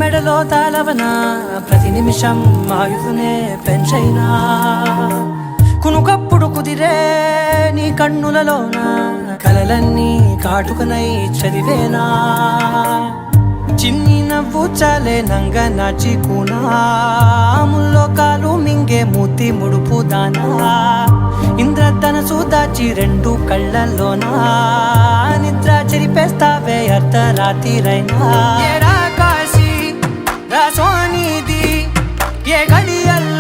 మెడలో తాళవన ప్రతి నిమిషం ఆయుధునే పెంచైనా కునుకప్పుడు కుదిరే నీ కన్నులలోన కలలన్నీ కాటుకనై చదివేనా చిన్ని నవ్వు చాలే నంగ నాచి కూనాముల్లో కాలు మింగే మూతి ముడుపు దానా ఇంద్రధనసు దాచి రెండు కళ్ళల్లోనా నిద్ర చెరిపేస్తావే అర్ధరాత్రిరైనా రాసోనిది ఏ గడియల్